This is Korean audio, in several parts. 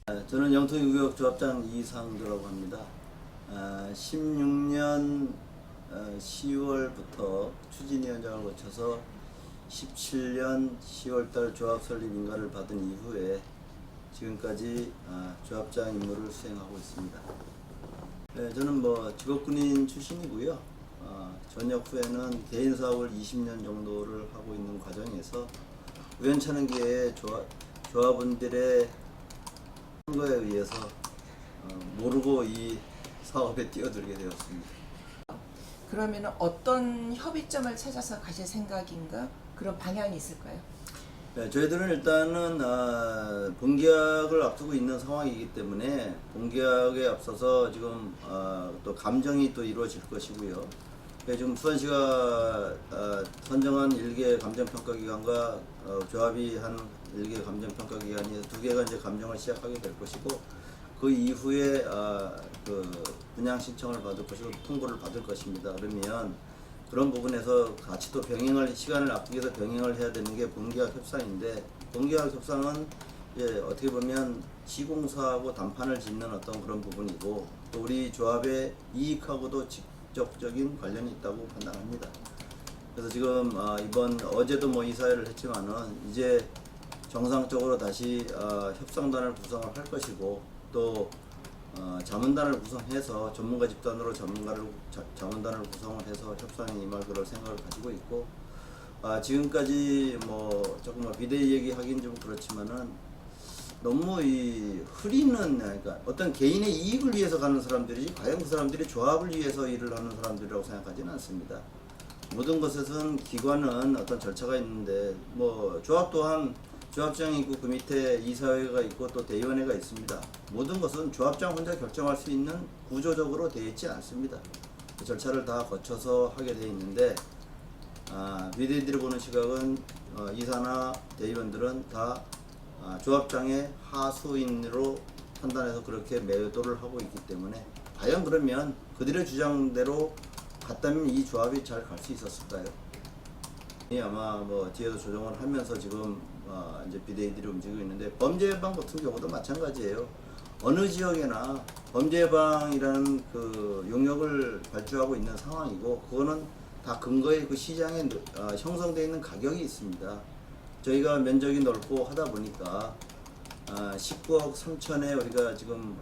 저는 영통유격조합장 이상도라고 합니다. 16년 10월부터 추진위원장을 거쳐서 17년 10월달 조합 설립 인가를 받은 이후에 지금까지 조합장 임무를 수행하고 있습니다. 저는 직업군인 출신이고요. 전역 후에는 개인 사업을 20년 정도를 하고 있는 과정에서 우연찮은 기회에 조합원들의 선거에 의해서 모르고 이 사업에 뛰어들게 되었습니다. 그러면 어떤 협의점을 찾아서 가실 생각인가? 그런 방향이 있을까요? 네, 저희들은 일단은 본계약을 앞두고 있는 상황이기 때문에 본계약에 앞서서 지금 또 감정이 또 이루어질 것이고요. 지금 수원시가 선정한 1개 감정평가기관과 조합이 한 1개 감정평가기관이 2개가 이제 감정을 시작하게 될 것이고, 그 이후에 그 분양 신청을 받을 것이고 통보를 받을 것입니다. 그러면 그런 부분에서 같이 또 병행을, 시간을 아끼기 위해서 병행을 해야 되는 게 본계약 협상인데, 본계약 협상은 이제 어떻게 보면 시공사하고 단판을 짓는 어떤 그런 부분이고, 또 우리 조합의 이익하고도 직접적인 관련이 있다고 판단합니다. 그래서 지금 이번 어제도 이사회를 했지만은 이제 정상적으로 다시 협상단을 구성을 할 것이고, 또 자문단을 구성해서 전문가 집단으로 자문단을 구성을 해서 협상에 임할 그럴 생각을 가지고 있고, 지금까지 조금 비대위 얘기하긴 좀 그렇지만은 너무 흐리는, 그러니까 어떤 개인의 이익을 위해서 가는 사람들이지 과연 그 사람들이 조합을 위해서 일을 하는 사람들이라고 생각하지는 않습니다. 모든 것에선 기관은 어떤 절차가 있는데, 조합 또한 조합장이 있고 그 밑에 이사회가 있고 또 대의원회가 있습니다. 모든 것은 조합장 혼자 결정할 수 있는 구조적으로 되어 있지 않습니다. 그 절차를 다 거쳐서 하게 되어 있는데, 비대위들이 보는 시각은 이사나 대의원들은 다 조합장의 하수인으로 판단해서 그렇게 매도를 하고 있기 때문에, 과연 그러면 그들의 주장대로 갔다면 이 조합이 잘 갈 수 있었을까요? 아마 뒤에서 조정을 하면서 지금 이제 비대위들이 움직이고 있는데, 범죄 예방 같은 경우도 마찬가지예요. 어느 지역에나 범죄 예방이라는 그 용역을 발주하고 있는 상황이고, 그거는 다 근거에 그 시장에 형성되어 있는 가격이 있습니다. 저희가 면적이 넓고 하다 보니까 19억 3천에 우리가 지금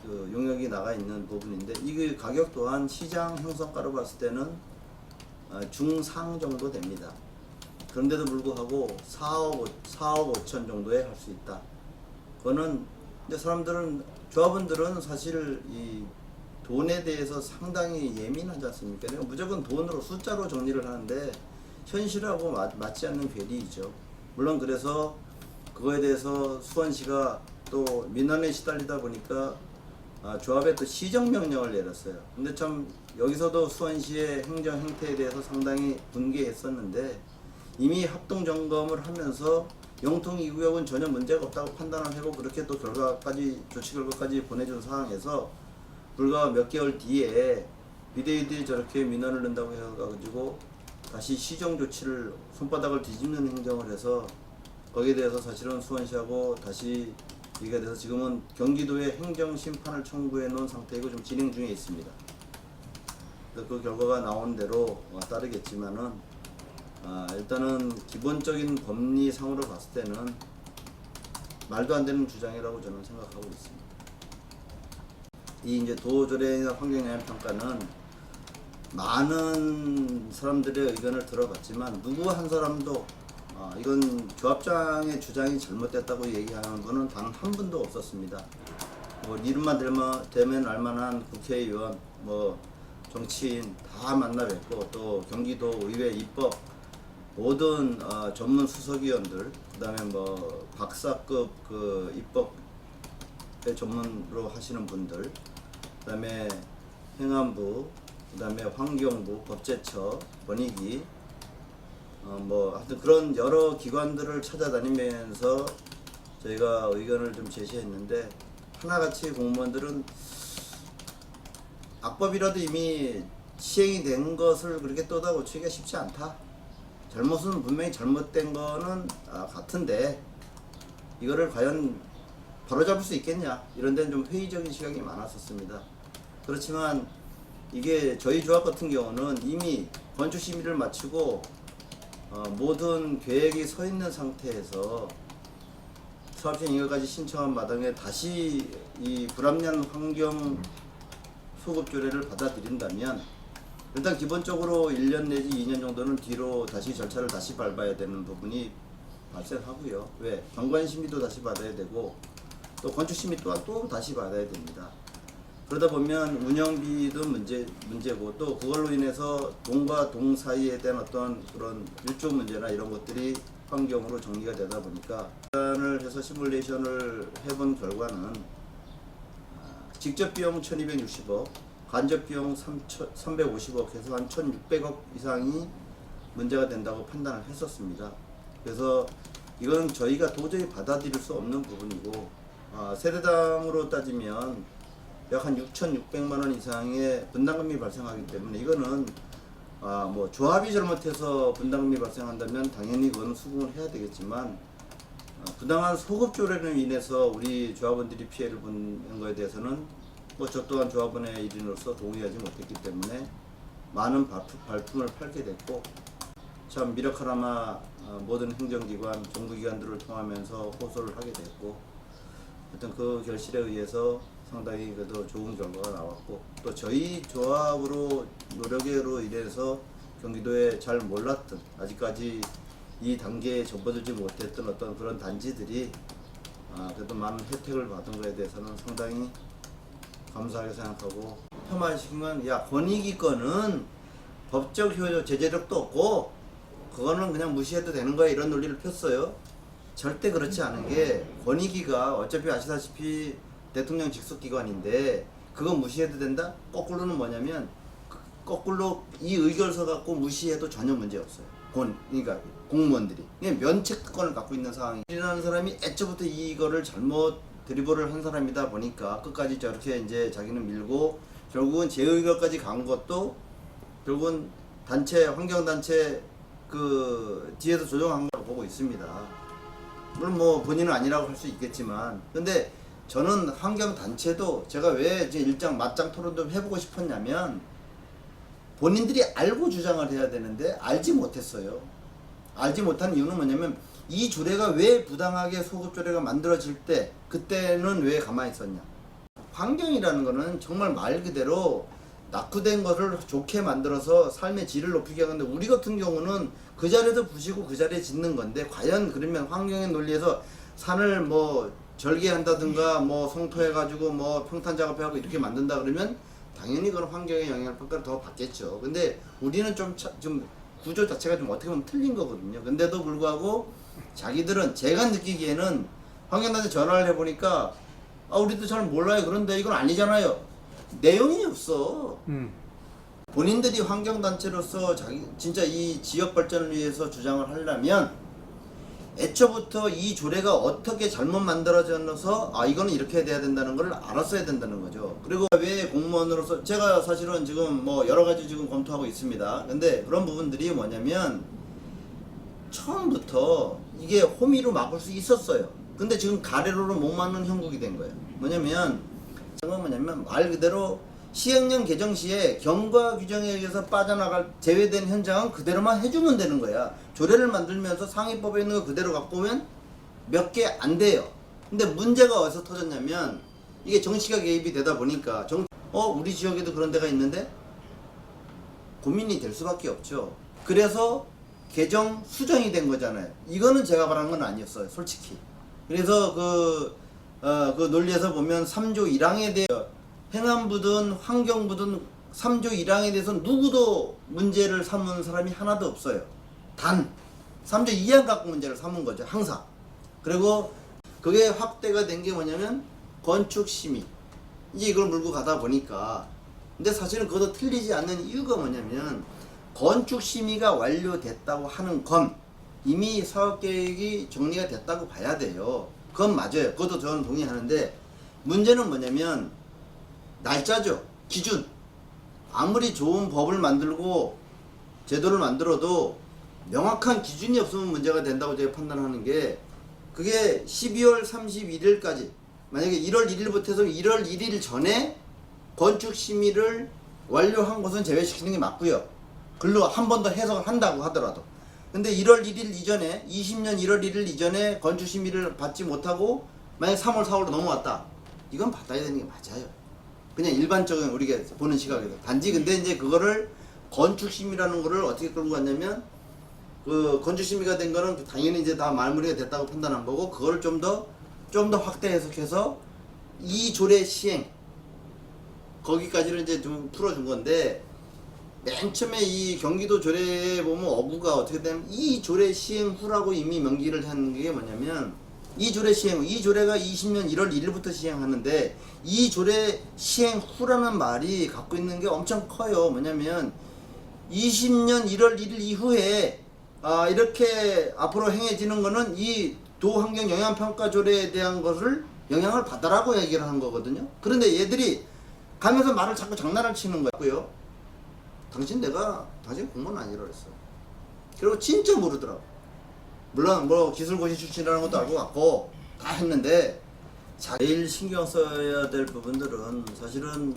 그 용역이 나가 있는 부분인데, 이 가격 또한 시장 형성가로 봤을 때는 중상 정도 됩니다. 그런데도 불구하고 4억 5천 정도에 할 수 있다. 그거는 이제 조합원들은 사실 이 돈에 대해서 상당히 예민하지 않습니까? 그러니까 무조건 돈으로 숫자로 정리를 하는데 현실하고 맞지 않는 괴리이죠. 물론 그래서 그거에 대해서 수원시가 또 민원에 시달리다 보니까 조합에 또 시정명령을 내렸어요. 근데 참 여기서도 수원시의 행정 행태에 대해서 상당히 분개했었는데, 이미 합동점검을 하면서 영통 2구역은 전혀 문제가 없다고 판단을 하고 그렇게 또 조치 결과까지 보내준 상황에서 불과 몇 개월 뒤에 비대위들이 저렇게 민원을 낸다고 해가지고 다시 시정 조치를, 손바닥을 뒤집는 행정을 해서 거기에 대해서 사실은 수원시하고 다시 얘기가 돼서 지금은 경기도에 행정심판을 청구해 놓은 상태이고 좀 진행 중에 있습니다. 그 결과가 나온 대로 따르겠지만은 일단은 기본적인 법리상으로 봤을 때는 말도 안 되는 주장이라고 저는 생각하고 있습니다. 이 이제 도조례나 환경영향평가는 많은 사람들의 의견을 들어봤지만 누구 한 사람도 이건 조합장의 주장이 잘못됐다고 얘기하는 분은 단 한 분도 없었습니다. 이름만 되면 알만한 국회의원, 정치인 다 만나 뵙고, 또 경기도 의회 입법 모든 전문 수석위원들, 그다음에 박사급 그 입법의 전문으로 하시는 분들, 그다음에 행안부, 그다음에 환경부, 법제처, 권익위, 하여튼 그런 여러 기관들을 찾아다니면서 저희가 의견을 좀 제시했는데, 하나같이 공무원들은 악법이라도 이미 시행이 된 것을 그렇게 쏟아고치기가 쉽지 않다. 잘못은 분명히 잘못된 거는 같은데, 이거를 과연 바로잡을 수 있겠냐, 이런 데는 좀 회의적인 시각이 많았었습니다. 그렇지만 이게 저희 조합 같은 경우는 이미 건축 심의를 마치고 모든 계획이 서 있는 상태에서 사업시행 이거까지 신청한 마당에 다시 이 불합리한 환경 소급 조례를 받아들인다면 일단 기본적으로 1년 내지 2년 정도는 뒤로 다시 절차를 다시 밟아야 되는 부분이 발생하고요. 왜? 경관 심의도 다시 받아야 되고 또 건축 심의 또한 또 다시 받아야 됩니다. 그러다 보면 운영비도 문제고 또 그걸로 인해서 동과 동 사이에 대한 어떤 그런 일조 문제나 이런 것들이 환경으로 정리가 되다 보니까 계산을 해서 시뮬레이션을 해본 결과는 직접 비용 1260억, 간접 비용 350억 해서 한 1600억 이상이 문제가 된다고 판단을 했었습니다. 그래서 이건 저희가 도저히 받아들일 수 없는 부분이고 세대당으로 따지면 약 한 6,600만 원 이상의 분담금이 발생하기 때문에 이거는 뭐 조합이 잘못해서 분담금이 발생한다면 당연히 그건 수긍을 해야 되겠지만 부당한 소급 조례로 인해서 우리 조합원들이 피해를 보는 것에 대해서는 뭐 저 또한 조합원의 일인으로서 동의하지 못했기 때문에 많은 발품을 팔게 됐고 참 미력하나마 모든 행정기관, 정부기관들을 통하면서 호소를 하게 됐고 하여튼 그 결실에 의해서 상당히 그래도 좋은 결과가 나왔고 또 저희 조합으로 노력으로 인해서 경기도에 잘 몰랐던 아직까지 이 단계에 접어들지 못했던 어떤 그런 단지들이 그래도 많은 혜택을 받은 것에 대해서는 상당히 감사하게 생각하고 폄하시키면 야 권익위권은 법적 효력 제재력도 없고 그거는 그냥 무시해도 되는 거야 이런 논리를 폈어요. 절대 그렇지 않은 게 권익위가 어차피 아시다시피 대통령 직속기관인데 그거 무시해도 된다? 거꾸로는 뭐냐면 거꾸로 이 의결서 갖고 무시해도 전혀 문제 없어요. 그러니까 공무원들이 그냥 면책권을 갖고 있는 상황이라는 사람이 애초부터 이거를 잘못 드리블을 한 사람이다 보니까 끝까지 저렇게 이제 자기는 밀고 결국은 재의결까지 간 것도 결국은 단체 환경단체 그 뒤에서 조정한 거라고 보고 있습니다. 물론 뭐 본인은 아니라고 할 수 있겠지만 근데 저는 환경단체도 제가 왜 이제 일장 맞짱 토론도 해보고 싶었냐면 본인들이 알고 주장을 해야 되는데 알지 못했어요. 알지 못한 이유는 뭐냐면 이 조례가 왜 부당하게 소급 조례가 만들어질 때 그때는 왜 가만히 있었냐. 환경이라는 거는 정말 말 그대로 낙후된 것을 좋게 만들어서 삶의 질을 높이게 하는데 우리 같은 경우는 그 자리에서 부시고 그 자리에 짓는 건데 과연 그러면 환경의 논리에서 산을 뭐 절개한다든가 뭐 성토해가지고 뭐 평탄 작업하고 이렇게 만든다 그러면 당연히 그런 환경의 영향을 평가를 더 받겠죠. 근데 우리는 좀 구조 자체가 좀 어떻게 보면 틀린 거거든요. 근데도 불구하고 자기들은 제가 느끼기에는 환경단체 전화를 해보니까 우리도 잘 몰라요. 그런데 이건 아니잖아요. 내용이 없어. 본인들이 환경단체로서 진짜 이 지역 발전을 위해서 주장을 하려면 애초부터 이 조례가 어떻게 잘못 만들어져서 이거는 이렇게 돼야 된다는 걸 알았어야 된다는 거죠. 그리고 왜 공무원으로서 제가 사실은 지금 뭐 여러 가지 지금 검토하고 있습니다. 근데 그런 부분들이 뭐냐면 처음부터 이게 호미로 막을 수 있었어요. 근데 지금 가래로는 못 막는 형국이 된 거예요. 뭐냐면 말 그대로 시행령 개정 시에 경과 규정에 의해서 빠져나갈 제외된 현장은 그대로만 해주면 되는 거야. 조례를 만들면서 상위법에 있는 거 그대로 갖고 오면 몇 개 안 돼요. 근데 문제가 어디서 터졌냐면 이게 정치가 개입이 되다 보니까 우리 지역에도 그런 데가 있는데 고민이 될 수밖에 없죠. 그래서 개정 수정이 된 거잖아요. 이거는 제가 바란 건 아니었어요, 솔직히. 그래서 그 논리에서 보면 3조 1항에 대해 행안부든 환경부든 3조 1항에 대해서 누구도 문제를 삼은 사람이 하나도 없어요. 단 3조 2항 갖고 문제를 삼은 거죠, 항상. 그리고 그게 확대가 된 게 뭐냐면 건축심의. 이제 이걸 물고 가다 보니까 근데 사실은 그것도 틀리지 않는 이유가 뭐냐면 건축심의가 완료됐다고 하는 건 이미 사업계획이 정리가 됐다고 봐야 돼요. 그건 맞아요. 그것도 저는 동의하는데 문제는 뭐냐면 날짜죠. 기준. 아무리 좋은 법을 만들고 제도를 만들어도 명확한 기준이 없으면 문제가 된다고 제가 판단하는 게 그게 12월 31일까지 만약에 1월 1일부터 해서 1월 1일 전에 건축 심의를 완료한 것은 제외시키는 게 맞고요. 글로 한 번 더 해석을 한다고 하더라도. 근데 1월 1일 이전에 20년 1월 1일 이전에 건축 심의를 받지 못하고 만약 3월 4월로 넘어왔다. 이건 받아야 되는 게 맞아요. 그냥 일반적인 우리가 보는 시각에서. 단지 근데 이제 그거를 건축 심의라는 거를 어떻게 끌고 갔냐면 그 건축 심의가 된 거는 당연히 이제 다 마무리가 됐다고 판단한 거고 그거를 좀 더 확대 해석해서 이 조례 시행 거기까지를 이제 좀 풀어준 건데 맨 처음에 이 경기도 조례에 보면 어구가 어떻게 되면 이 조례 시행 후라고 이미 명기를 한 게 뭐냐면 이 조례 시행 후, 이 조례가 20년 1월 1일부터 시행하는데 이 조례 시행 후라는 말이 갖고 있는 게 엄청 커요. 뭐냐면 20년 1월 1일 이후에 이렇게 앞으로 행해지는 거는 이 도환경 영향평가 조례에 대한 것을 영향을 받아라고 얘기를 한 거거든요. 그런데 얘들이 가면서 말을 자꾸 장난을 치는 거고요. 당신 공무원 아니라 그랬어. 그리고 진짜 모르더라고. 물론 뭐 기술고시 출신이라는 것도 알고 갔고 다 했는데 제일 신경 써야 될 부분들은 사실은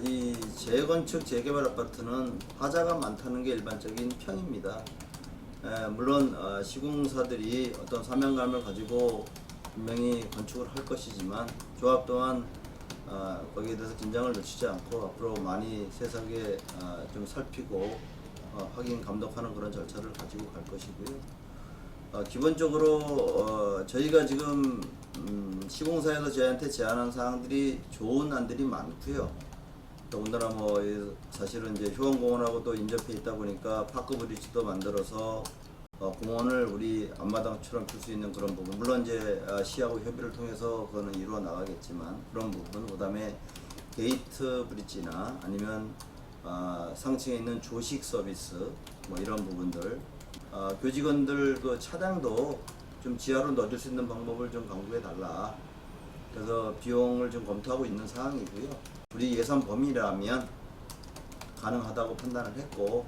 이 재건축 재개발 아파트는 하자가 많다는 게 일반적인 평입니다. 물론 시공사들이 어떤 사명감을 가지고 분명히 건축을 할 것이지만 조합 또한 거기에 대해서 긴장을 늦추지 않고 앞으로 많이 세세하게 좀 살피고 확인 감독하는 그런 절차를 가지고 갈 것이고요. 기본적으로 저희가 지금 시공사에서 저희한테 제안한 사항들이 좋은 안들이 많고요. 더군다나 뭐 사실은 이제 효원공원하고 또 인접해 있다 보니까 파크 브릿지도 만들어서 공원을 우리 앞마당처럼 풀 수 있는 그런 부분, 물론 이제 시하고 협의를 통해서 그거는 이루어 나가겠지만 그런 부분, 그다음에 게이트 브릿지나 아니면 상층에 있는 조식 서비스 뭐 이런 부분들, 교직원들 그 차량도 좀 지하로 넣어줄 수 있는 방법을 좀 강구해 달라. 그래서 비용을 좀 검토하고 있는 상황이고요. 우리 예산 범위라면 가능하다고 판단을 했고,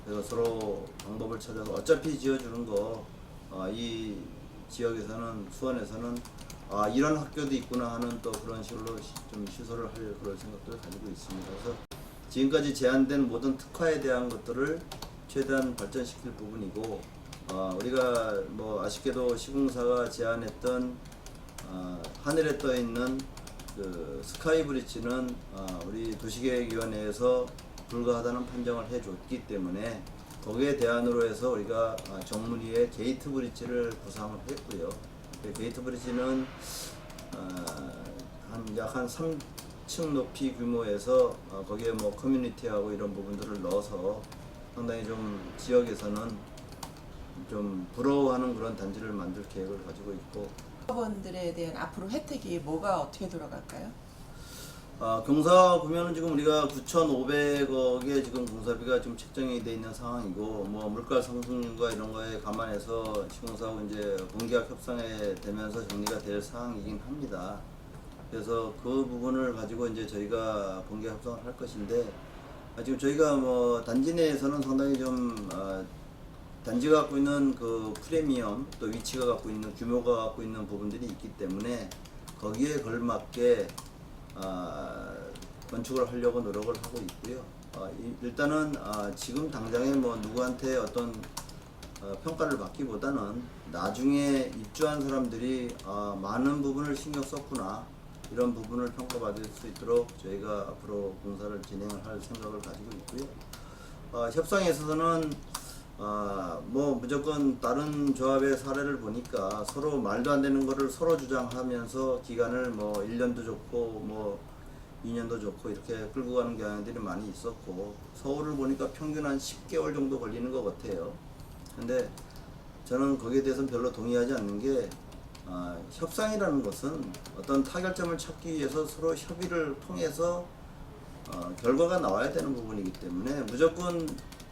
그래서 서로 방법을 찾아서 어차피 지어주는 거 이 지역에서는 수원에서는 이런 학교도 있구나 하는 또 그런 식으로 좀 시설을 할 그런 생각들을 가지고 있습니다. 그래서 지금까지 제안된 모든 특화에 대한 것들을 최대한 발전시킬 부분이고, 우리가 뭐 아쉽게도 시공사가 제안했던 하늘에 떠 있는 그 스카이 브릿지는 우리 도시계획위원회에서 불가하다는 판정을 해줬기 때문에 거기에 대안으로 해서 우리가 정문위에 게이트 브릿지를 구상을 했고요. 게이트 브릿지는 약 한 3층 높이 규모에서 거기에 뭐 커뮤니티하고 이런 부분들을 넣어서 상당히 좀 지역에서는 좀 부러워하는 그런 단지를 만들 계획을 가지고 있고, 사업원들에 대한 앞으로 혜택이 뭐가 어떻게 돌아갈까요? 공사 보면은 지금 우리가 9,500억의 지금 공사비가 지금 책정이 돼 있는 상황이고, 뭐 물가 상승과 이런 거에 감안해서 시공사하고 이제 본계약 협상에 되면서 정리가 될 상황이긴 합니다. 그래서 그 부분을 가지고 이제 저희가 본계약 협상을 할 것인데, 지금 저희가 뭐 단지 내에서는 상당히 좀 단지가 갖고 있는 그 프리미엄, 또 위치가 갖고 있는 규모가 갖고 있는 부분들이 있기 때문에 거기에 걸맞게 건축을 하려고 노력을 하고 있고요. 일단은 지금 당장에 뭐 누구한테 어떤 평가를 받기보다는 나중에 입주한 사람들이 많은 부분을 신경 썼구나, 이런 부분을 평가받을 수 있도록 저희가 앞으로 공사를 진행을 할 생각을 가지고 있고요. 협상에 있어서는 뭐 무조건 다른 조합의 사례를 보니까 서로 말도 안 되는 거를 서로 주장하면서 기간을 뭐 1년도 좋고 뭐 2년도 좋고 이렇게 끌고 가는 경향들이 많이 있었고, 서울을 보니까 평균 한 10개월 정도 걸리는 것 같아요. 근데 저는 거기에 대해서는 별로 동의하지 않는 게, 협상이라는 것은 어떤 타결점을 찾기 위해서 서로 협의를 통해서 결과가 나와야 되는 부분이기 때문에 무조건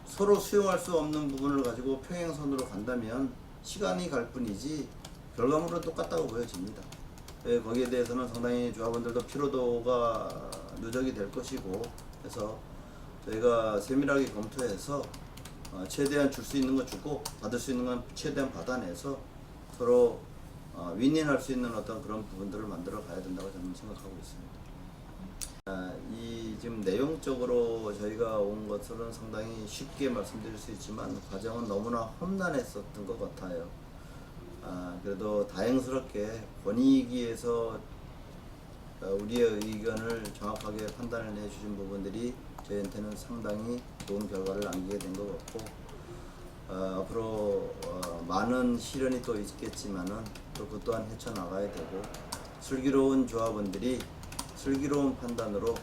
서로 수용할 수 없는 부분을 가지고 평행선으로 간다면 시간이 갈 뿐이지 결과물은 똑같다고 보여집니다. 거기에 대해서는 상당히 조합원들도 피로도가 누적이 될 것이고, 그래서 저희가 세밀하게 검토해서 최대한 줄 수 있는 거 주고 받을 수 있는 건 최대한 받아내서 서로 윈윈할 수 있는 어떤 그런 부분들을 만들어 가야 된다고 저는 생각하고 있습니다. 이 지금 내용적으로 저희가 온 것은 상당히 쉽게 말씀드릴 수 있지만 과정은 너무나 험난했었던 것 같아요. 그래도 다행스럽게 권익위에서 우리의 의견을 정확하게 판단을 해주신 부분들이 저희한테는 상당히 좋은 결과를 남기게 된 것 같고 앞으로 많은 시련이 또 있겠지만은 또 그 또한 헤쳐나가야 되고 슬기로운 조합원들이 슬기로운 판단으로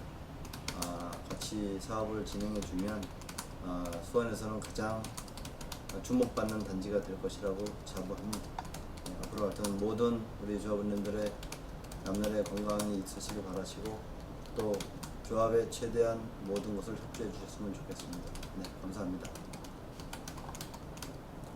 같이 사업을 진행해 주면 수원에서는 가장 주목받는 단지가 될 것이라고 자부합니다. 앞으로 하여튼 모든 우리 조합원님들의 남날의 건강이 있으시길 바라시고 또 조합에 최대한 모든 것을 협조해 주셨으면 좋겠습니다. 네, 감사합니다.